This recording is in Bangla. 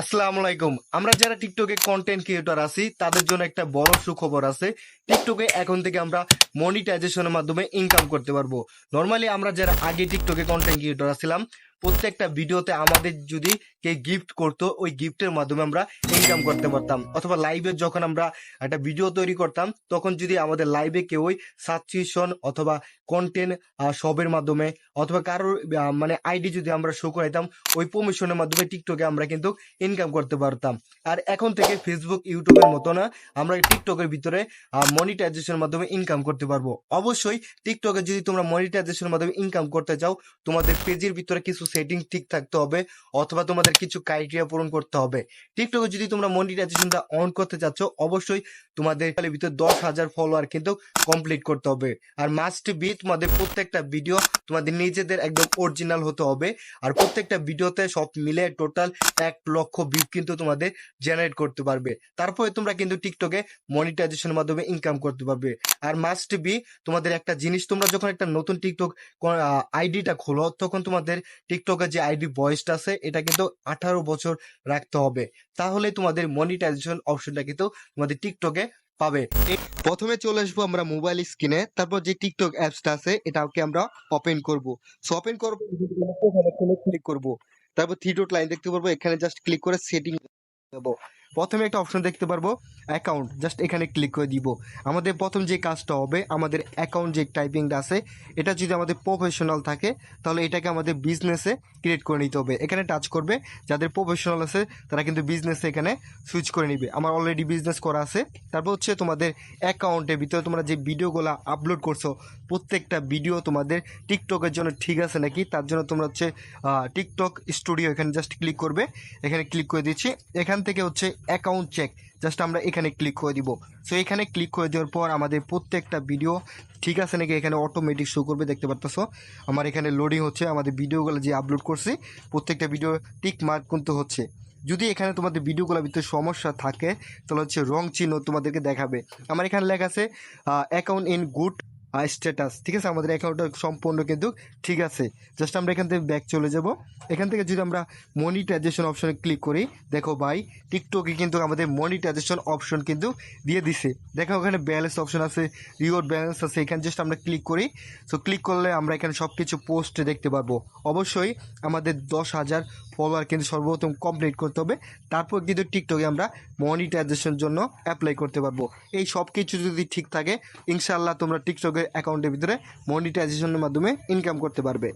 আসসালামু আলাইকুম। আমরা যারা টিকটকে কন্টেন্ট ক্রিয়েটর আছি তাদের জন্য একটা বড় সুখবর আছে। টিকটকে এখন থেকে আমরা মনিটাইজেশনের মাধ্যমে ইনকাম করতে পারবো। নর্মালি আমরা যারা আগে টিকটকে কন্টেন্ট ক্রিয়েটর আছিলাম, প্রত্যেকটা ভিডিওতে আমাদের যদি কে গিফট করতো, ওই গিফটের মাধ্যমে আমরা ইনকাম করতে পারতাম। অথবা লাইভে যখন আমরা একটা ভিডিও তৈরি করতাম, তখন যদি আমাদের লাইভে কেউ ওই সাবস্ক্রিপশন অথবা কন্টেন্ট সবের মাধ্যমে অথবা কারোর মানে আইডি যদি আমরা শো করাইতাম, ওই প্রমোশনের মাধ্যমে টিকটকে আমরা কিন্তু ইনকাম করতে পারতাম। আর এখন থেকে ফেসবুক ইউটিউবের মতো না, আমরা টিকটকের ভিতরে মনিটাইজেশনের মাধ্যমে ইনকাম করতে পারবো। অবশ্যই টিকটকে যদি তোমরা মনিটাইজেশনের মাধ্যমে ইনকাম করতে চাও, তোমাদের পেজের ভিতরে কিছু সেটিং ঠিক থাকতে হবে অথবা তোমাদের কিছু ক্রাইটেরিয়া পূরণ করতে হবে। টিকটকে যদি তোমরা মনিটাইজেশনটা অন করতে চাচ্ছ, অবশ্যই তোমাদের ভিতরে 10,000 ফলোয়ার কিন্তু কমপ্লিট করতে হবে। আর মাস্ট বি তোমাদের প্রত্যেকটা ভিডিও তোমাদের নিজেদের একদম অরিজিনাল হতে হবে। আর প্রত্যেকটা ভিডিওতে সব মিলে টোটাল 1,00,000 ভিউ কিন্তু তোমাদের জেনারেট করতে পারবে। তারপরে তোমরা কিন্তু টিকটকে মনিটাইজেশনের মাধ্যমে ইনকাম করতে পারবে। আর মাস্ট বি তোমাদের একটা জিনিস, তোমরা যখন একটা নতুন টিকটক আইডিটা খোলো, তখন তোমাদের টিকটকের যে আইডি বয়সটা আছে এটা কিন্তু 18 বছর রাখতে হবে। তাহলে তোমাদের মনিটাইজেশন অপশনটা কিন্তু তোমাদের টিকটকে পাবে। প্রথমে চলে আসবো আমরা মোবাইল স্ক্রিনে, তারপর যে টিকটক অ্যাপসটা আছে এটাকে আমরা ওপেন করব। সো ওপেন করবো, ক্লিক করব, তারপর থ্রি ডট লাইন দেখতে পারবো, এখানে জাস্ট ক্লিক করে সেটিং দেবো। প্রথমে একটা অপশন দেখতে পারবো অ্যাকাউন্ট, জাস্ট এখানে ক্লিক করে দিব। আমাদের প্রথম যে কাজটা হবে, আমাদের অ্যাকাউন্ট যে টাইপিংটা আছে এটা যদি আমাদের প্রফেশনাল থাকে তাহলে এটাকে আমাদের বিজনেসে ক্রিয়েট করে নিতে হবে। এখানে টাচ করবে, যাদের প্রফেশনাল আছে তারা কিন্তু বিজনেসে এখানে সুইচ করে নিবে। আমার অলরেডি বিজনেস করা আছে। তারপর হচ্ছে তোমাদের অ্যাকাউন্টের ভিতরে তোমরা যে ভিডিওগুলো আপলোড করছো, প্রত্যেকটা ভিডিও তোমাদের টিকটকের জন্য ঠিক আছে নাকি, তার জন্য তোমরা হচ্ছে টিকটক স্টুডিও এখানে জাস্ট ক্লিক করবে। এখানে ক্লিক করে দিচ্ছি। এখান থেকে হচ্ছে অ্যাকাউন্ট চেক, জাস্ট আমরা এখানে ক্লিক করে দিব। সো এখানে ক্লিক করে দেওয়ার পর আমাদের প্রত্যেকটা ভিডিও ঠিক আছে নাকি এখানে অটোমেটিক শো করবে, দেখতে পারতেছো। আমার এখানে লোডিং হচ্ছে, আমাদের ভিডিওগুলো যে আপলোড করছি প্রত্যেকটা ভিডিও টিক মার্ক কিন্তু হচ্ছে। যদি এখানে তোমাদের ভিডিওগুলোর ভিতরে সমস্যা থাকে তাহলে হচ্ছে রং চিহ্ন তোমাদেরকে দেখাবে। আমার এখানে লেখা আছে অ্যাকাউন্ট ইন গুড স্ট্যাটাস, ঠিক আছে, আমাদের অ্যাকাউন্টটা সম্পূর্ণ কিন্তু ঠিক আছে। জাস্ট আমরা এখান থেকে ব্যাক চলে যাব। এখান থেকে যদি আমরা মনিটাইজেশন অপশনে ক্লিক করি, দেখো ভাই টিকটকে কিন্তু আমাদের মনিটাইজেশন অপশন কিন্তু দিয়ে দিছে। দেখো ওখানে ব্যালেন্স অপশন আছে, রিওয়ার্ড ব্যালেন্স আছে, এখানে জাস্ট আমরা ক্লিক করি। সো ক্লিক করলে আমরা এখানে সব কিছু পোস্ট দেখতে পারবো। অবশ্যই আমাদের 10,000 ফলোয়ার কিন্তু সর্বপ্রথম কমপ্লিট করতে হবে, তারপর কিন্তু টিকটকে আমরা মনিটাইজেশন জন্য অ্যাপ্লাই করতে পারবো। এই সব কিছু যদি ঠিক থাকে, ইনশাআল্লাহ তোমরা টিকটকের অ্যাকাউন্টের ভিতরে মনিটাইজেশনের মাধ্যমে ইনকাম করতে পারবে।